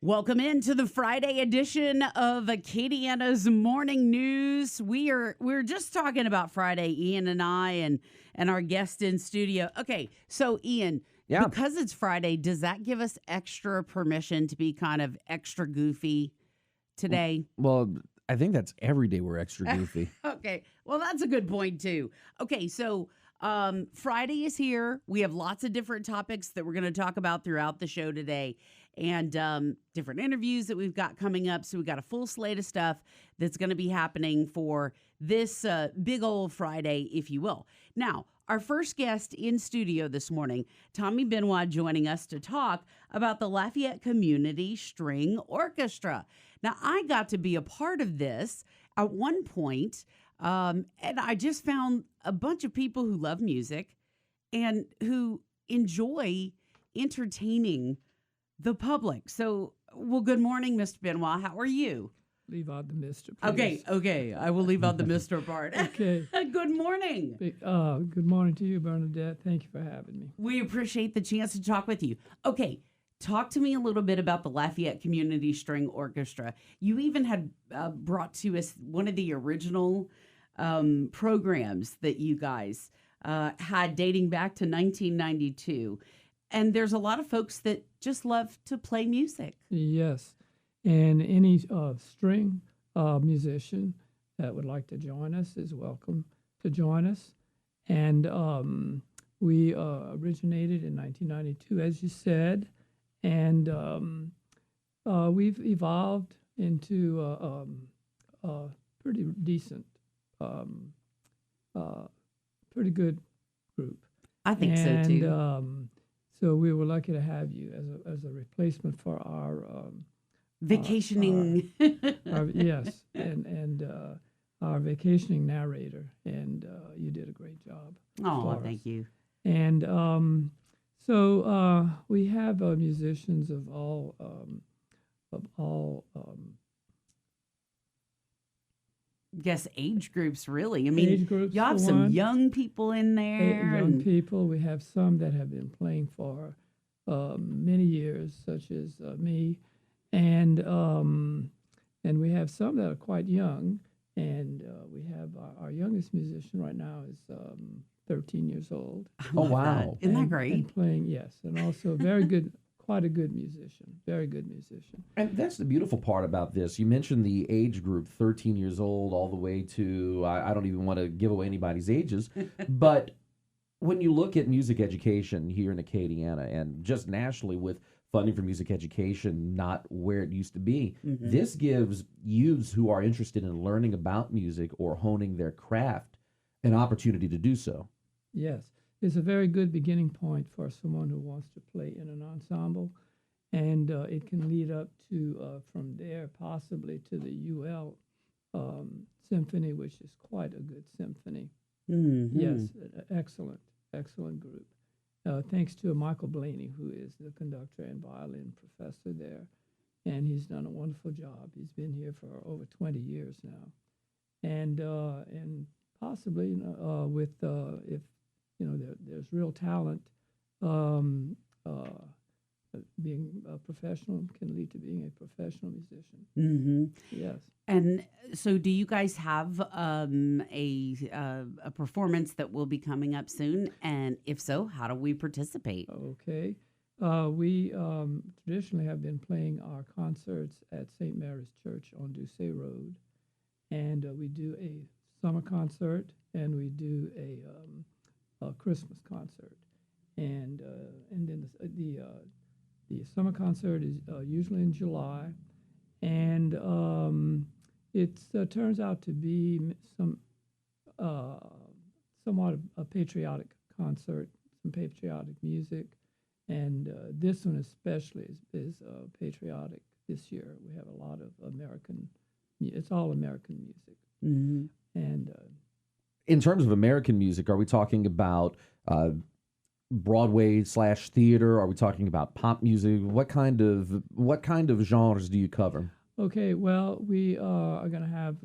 Welcome into the Friday edition of Acadiana's Morning News. We're just talking about Friday, Ian and I and our guest in studio. Okay, so Ian, because it's Friday, does that give us extra permission to be kind of extra goofy today? Well, I think that's every day we're extra goofy. Okay, well, that's a good point too. Okay, so Friday is here. We have lots of different topics that we're going to talk about throughout the show today, and different interviews that we've got coming up. So we've got a full slate of stuff that's going to be happening for this big old Friday, if you will. Now, our first guest in studio this morning, Tommy Benoit, joining us to talk about the Lafayette Community String Orchestra. Now, I got to be a part of this at one point, and I just found a bunch of people who love music and who enjoy entertaining the public. So, well, good morning, Mr. Benoit. How are you? Leave out the Mr. please. Okay. I will leave out the Mr. part. Okay. Good morning. Good morning to you, Bernadette. Thank you for having me. We appreciate the chance to talk with you. Okay, talk to me a little bit about the Lafayette Community String Orchestra. You even had brought to us one of the original programs that you guys had dating back to 1992. And there's a lot of folks that just love to play music. Yes. And any string musician that would like to join us is welcome to join us. And we originated in 1992, as you said. And we've evolved into a pretty decent, pretty good group. I think so, too. So we were lucky to have you as a replacement for our vacationing. Yes, and our vacationing narrator, and you did a great job. Oh, thank you. And so we have musicians of all guess age groups, really. I mean, age groups you have some young people in there. Young people. We have some that have been playing for many years, such as me, and we have some that are quite young. And we have our youngest musician right now is 13 years old. Oh, wow. Isn't that great? And playing, yes, and also very good. Quite a good musician, very good musician. And that's the beautiful part about this. You mentioned the age group, 13 years old, all the way to, I don't even want to give away anybody's ages, but when you look at music education here in Acadiana and just nationally with funding for music education not where it used to be, this gives youths who are interested in learning about music or honing their craft an opportunity to do so. Yes. It's a very good beginning point for someone who wants to play in an ensemble, and it can lead up to, from there, possibly to the UL symphony, which is quite a good symphony. Yes, excellent group. Thanks to Michael Blaney, who is the conductor and violin professor there, and he's done a wonderful job. He's been here for over 20 years now, and possibly with if there's real talent. Being a professional can lead to being a professional musician. Mm-hmm. Yes. And so, do you guys have a performance that will be coming up soon? And if so, how do we participate? Okay. We traditionally have been playing our concerts at St. Mary's Church on Doucet Road, and we do a summer concert, and we do a Christmas concert, and then the summer concert is usually in July, and it turns out to be somewhat a patriotic concert, some patriotic music, and this one especially is patriotic. This year we have a lot of it's all American music, and. In terms of American music, are we talking about Broadway/theater? Are we talking about pop music? What kind of genres do you cover? Okay, well, we are going to have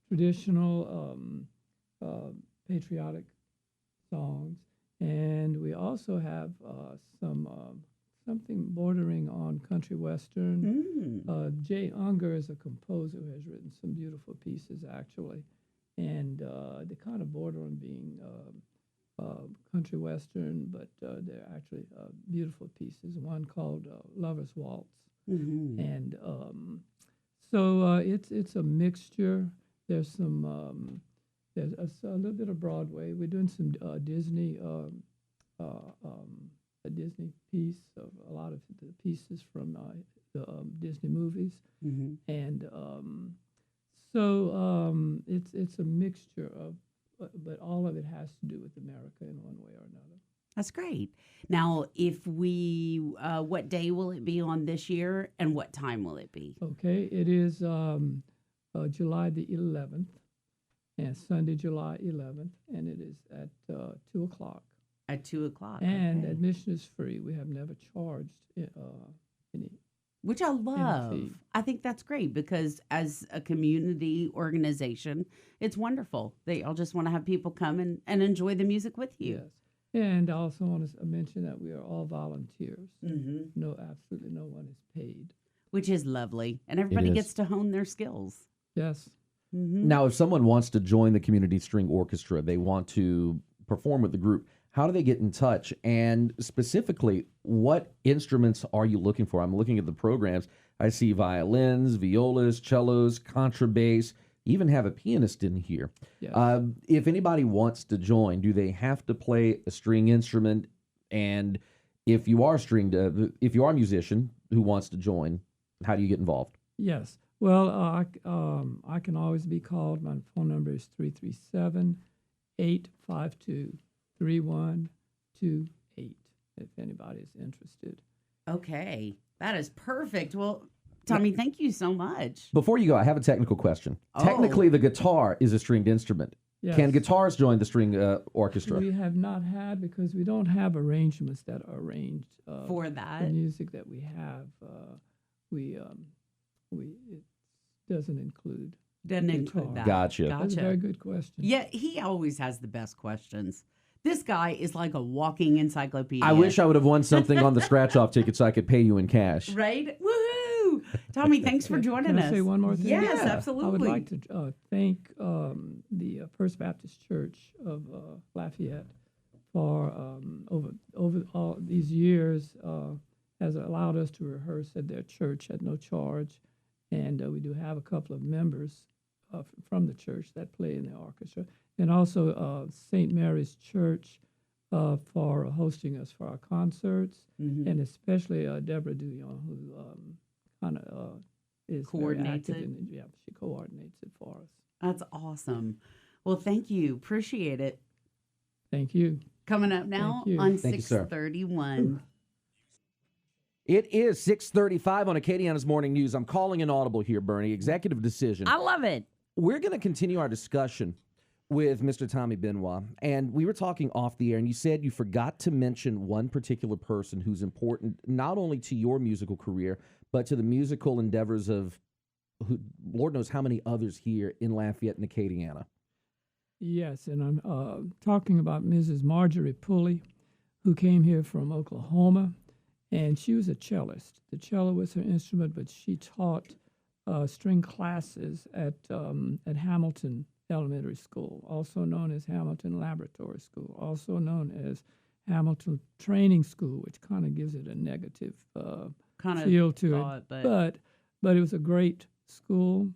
traditional patriotic songs, and we also have some something bordering on country western. Mm. Jay Unger is a composer who has written some beautiful pieces, actually, and they kind of border on being country western, but they're actually beautiful pieces. One called Lover's Waltz, Mm-hmm. and so it's a mixture. There's some there's a little bit of Broadway. We're doing some Disney. A Disney piece of a lot of the pieces from the Disney movies, Mm-hmm. and so it's a mixture of, but all of it has to do with America in one way or another. That's great. Now, if we, what day will it be on this year, and what time will it be? Okay, it is July the 11th, and Sunday, July 11th, and it is at 2 o'clock. At 2:00. And okay. admission is free. We have never charged any. Which I love. fee. I think that's great because as a community organization, it's wonderful. They all just want to have people come and enjoy the music with you. Yes. And I also want to mention that we are all volunteers. Mm-hmm. No, absolutely no one is paid. Which is lovely. And everybody is. gets to hone their skills. Yes. Mm-hmm. Now, if someone wants to join the Community String Orchestra, they want to perform with the group, how do they get in touch? And specifically, what instruments are you looking for? I'm looking at the programs. I see violins, violas, cellos, contrabass, even have a pianist in here. Yes. If anybody wants to join, do they have to play a string instrument? And if you are if you are a musician who wants to join, how do you get involved? Yes. Well, I can always be called. My phone number is 337-852-3128 if anybody is interested. Okay. That is perfect. Well, Tommy, thank you so much. Before you go, I have a technical question. Oh. Technically, the guitar is a stringed instrument. Yes. Can guitars join the string orchestra? We have not had, because we don't have arrangements that are arranged For the that. music that we have. It doesn't include. Doesn't guitar. include that. Gotcha. That's a very good question. Yeah, he always has the best questions. This guy is like a walking encyclopedia. I wish I would have won something on the scratch-off ticket so I could pay you in cash. Right? Woohoo! Tommy, thanks for joining Can us. I say one more thing? Yes, Yeah. absolutely. I would like to thank the First Baptist Church of Lafayette for over all these years has allowed us to rehearse at their church at no charge, and we do have a couple of members from the church that play in the orchestra, and also St. Mary's Church for hosting us for our concerts, Mhm. and especially Deborah Duyon, who kind of is very Coordinates active it. yeah, she coordinates it for us. That's awesome. Well, thank you. Appreciate it. Thank you. Coming up now Thank you. on Thank you, sir. 631. It is 6:35 on Acadiana's Morning News. I'm calling an audible here, Bernie. Executive decision. I love it. We're going to continue our discussion with Mr. Tommy Benoit. And we were talking off the air, and you said you forgot to mention one particular person who's important not only to your musical career, but to the musical endeavors of Lord knows how many others here in Lafayette and Acadiana. Yes, and I'm talking about Mrs. Marjorie Pulley, who came here from Oklahoma, and she was a cellist. The cello was her instrument, but she taught string classes at Hamilton Elementary School, also known as Hamilton Laboratory School, also known as Hamilton Training School, which kind of gives it a negative Kind of feel to thought, it. but But it was a great school,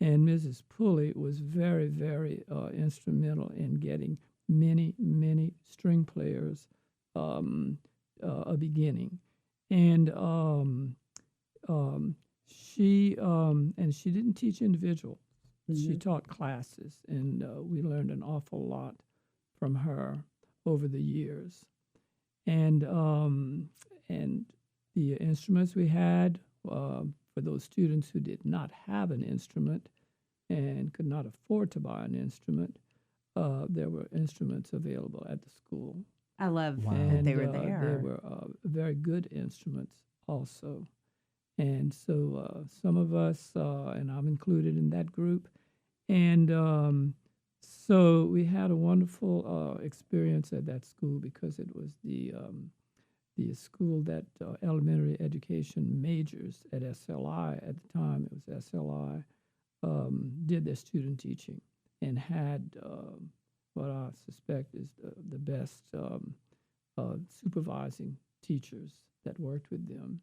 and Mrs. Pulley was very, very instrumental in getting many, many string players a beginning. And she didn't teach individual. She taught classes, and we learned an awful lot from her over the years. And the instruments we had for those students who did not have an instrument and could not afford to buy an instrument, there were instruments available at the school. I love that And they were there. They were very good instruments also. And so some of us, and I'm included in that group, and so we had a wonderful experience at that school because it was the the school that elementary education majors at SLI at the time, it was SLI, did their student teaching and had what I suspect is the best supervising teachers that worked with them,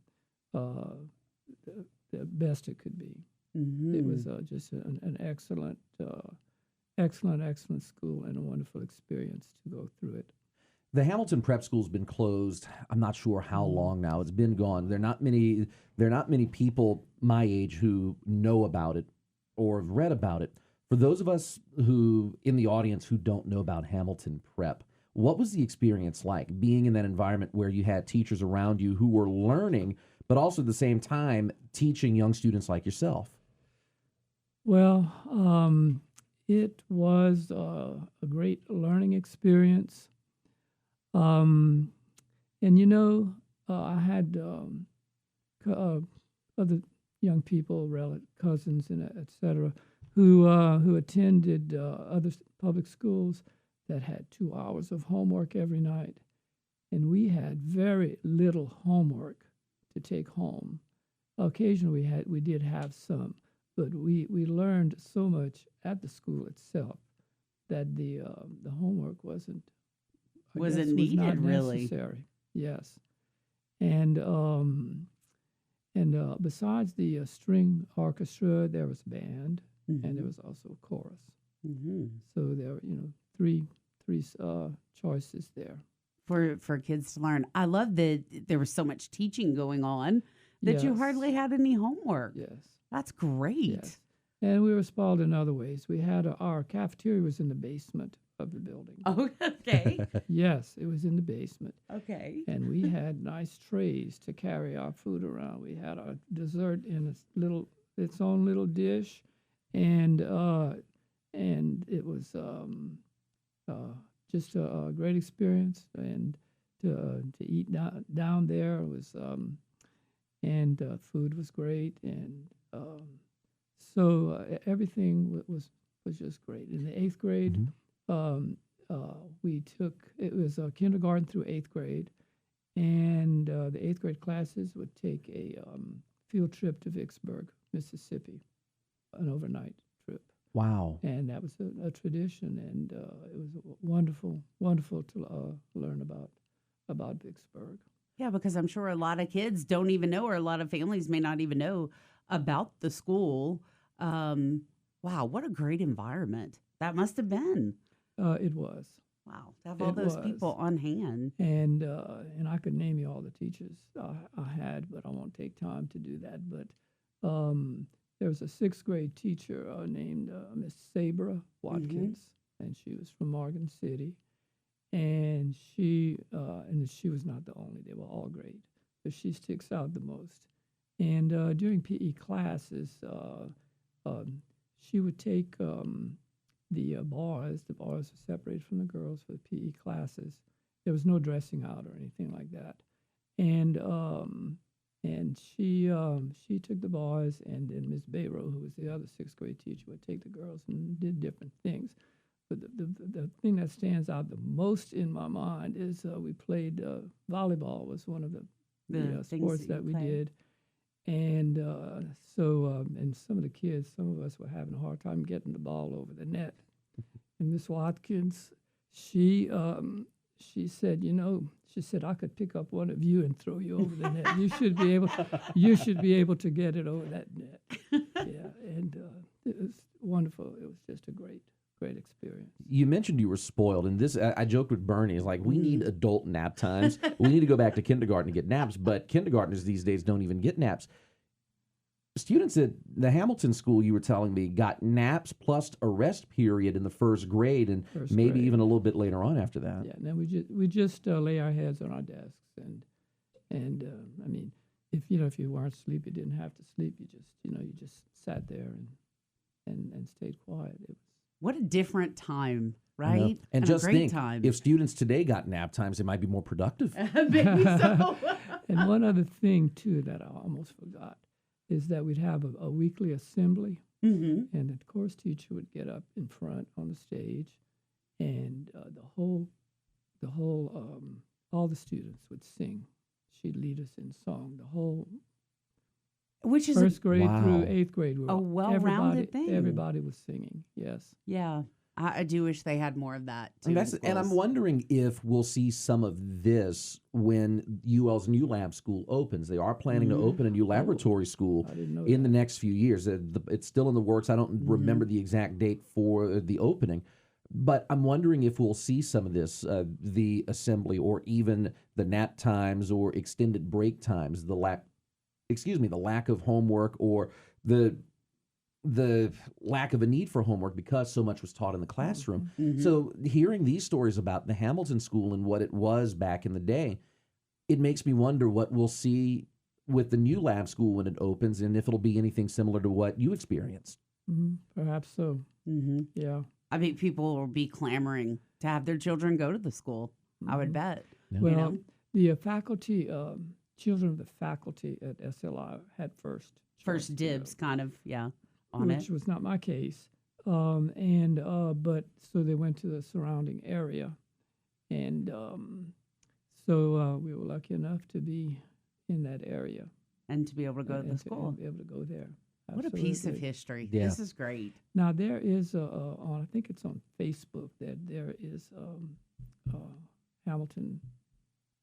the best it could be. Mm-hmm. It was just an excellent, excellent school and a wonderful experience to go through it. The Hamilton Prep School's been closed. I'm not sure how long now. It's been gone. There are not many people my age who know about it or have read about it. For those of us who in the audience who don't know about Hamilton Prep, what was the experience like being in that environment where you had teachers around you who were learning, but also at the same time teaching young students like yourself? Well, it was a great learning experience. And I had other young people, cousins, and et cetera, who attended other public schools that had 2 hours of homework every night, and we had very little homework to take home. Occasionally, we did have some, but we learned so much at the school itself that the homework wasn't needed, not really. necessary. Yes, and besides the string orchestra, there was band, and there was also a chorus. Mm-hmm. So there were three choices there for kids to learn. I love that there was so much teaching going on that you Yes. hardly had any homework. Yes. That's great. Yes. And we were spoiled in other ways. We had our cafeteria was in the basement of the building. Oh, okay. Yes, it was in the basement. Okay. And we had nice trays to carry our food around. We had our dessert in its own little dish, and it was just a great experience. And to eat down there was food was great, and so everything was just great. In the 8th grade, it was kindergarten through 8th grade, and the 8th grade classes would take a field trip to Vicksburg, Mississippi, an overnight trip. Wow. And that was a tradition, and it was wonderful to learn about Vicksburg. Yeah, because I'm sure a lot of kids don't even know, or a lot of families may not even know about the school. Wow, what a great environment that must have been. It was. Wow, to have all those people on hand. And I could name you all the teachers I had, but I won't take time to do that. But there was a 6th grade teacher named Miss Sabra Watkins, and she was from Morgan City. And she was not the only; they were all great, but she sticks out the most. And during PE classes, she would take the boys. The boys were separated from the girls for the PE classes. There was no dressing out or anything like that. And she took the boys, and then Miss Bayrow, who was the other 6th grade teacher, would take the girls and did different things. But the thing that stands out the most in my mind is we played volleyball was one of the sports that we did. And and some of the kids, some of us were having a hard time getting the ball over the net. And Miss Watkins, she said, she said, I could pick up one of you and throw you over the net. You should be able to get it over that net. Yeah, and it was wonderful. It was just a great experience. You mentioned you were spoiled, and this I joked with Bernie. It's like, we need adult nap times. We need to go back to kindergarten to get naps, but kindergartners these days don't even get naps. Students at the Hamilton School, you were telling me, got naps plus a rest period in the 1st grade, and maybe even a little bit later on after that. Yeah, and then we just lay our heads on our desks, and I mean, if you weren't sleepy, didn't have to sleep. You just sat there and stayed quiet. It was. What a different time, right? And a just great think, time. if students today got nap times, they might be more productive. Maybe so. And one other thing, too, that I almost forgot is that we'd have a weekly assembly, and the course teacher would get up in front on the stage, and all the students would sing she'd lead us in song. The whole Which is first grade Wow. through 8th grade. a well-rounded thing. Everybody was singing, yes. yeah. I do wish they had more of that too. And I'm wondering if we'll see some of this when UL's new lab school opens. They are planning to open a new laboratory school I didn't know in that. the next few years. It's still in the works. I don't remember the exact date for the opening, but I'm wondering if we'll see some of this, the assembly or even the nap times or extended break times, the lack of homework or the lack of a need for homework because so much was taught in the classroom. So hearing these stories about the Hamilton School and what it was back in the day, it makes me wonder what we'll see with the new lab school when it opens and if it'll be anything similar to what you experienced. Perhaps so. Yeah. I think people will be clamoring to have their children go to the school. I would bet. Well, You know? the faculty, children of the faculty at SLI had first First choice to go, dibs, kind of, on which it. was not my case. But so they went to the surrounding area, and so we were lucky enough to be in that area And to be able to go to the and school. and be able to go there. What a piece of Absolutely. history. Yeah. This is great. Now there is on I think it's on Facebook that there is Hamilton.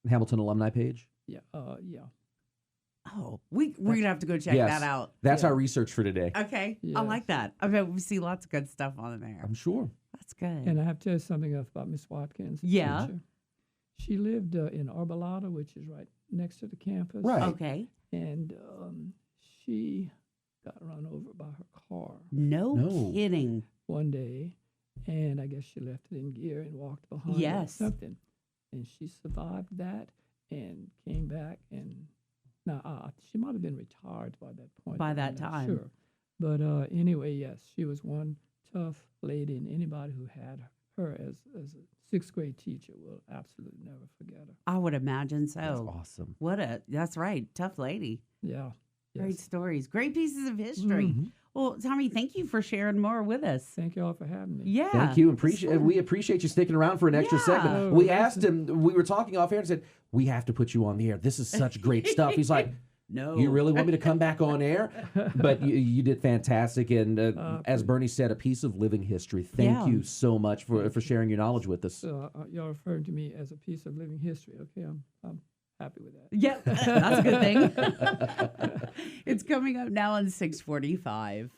Hamilton alumni page. Yeah. Oh, we're going to have to go check Yes. that out. That's Yeah. our research for today. Okay. I Yes. like that. I bet we see lots of good stuff on there. I'm sure. That's good. And I have to tell you something else about Miss Watkins. the Yeah. teacher. She lived in Arbolada, which is right next to the campus. Right. Okay. And she got run over by her car No kidding. one day, and I guess she left it in gear and walked behind Yes. or something. And she survived that and came back. And now she might have been retired by that point. By I'm that not time. Sure. But anyway, yes, she was one tough lady, and anybody who had her as a 6th grade teacher will absolutely never forget her. I would imagine so. That's awesome. That's right. Tough lady. Yeah. Great Yes. stories. Great pieces of history. Well, Tommy, thank you for sharing more with us. Thank you all for having me. Yeah. Thank you. We appreciate you sticking around for an extra Yeah. segment. Oh, We well, asked him, we were talking off air and said, we have to put you on the air. This is such great stuff. He's like, No. you really want me to come back on air? But you did fantastic. And as Bernie said, a piece of living history. Thank you so much for sharing your knowledge with us. So y'all referring to me as a piece of living history. Okay, I'm happy with that. Yeah, that's a good thing. It's coming up now on 6:45.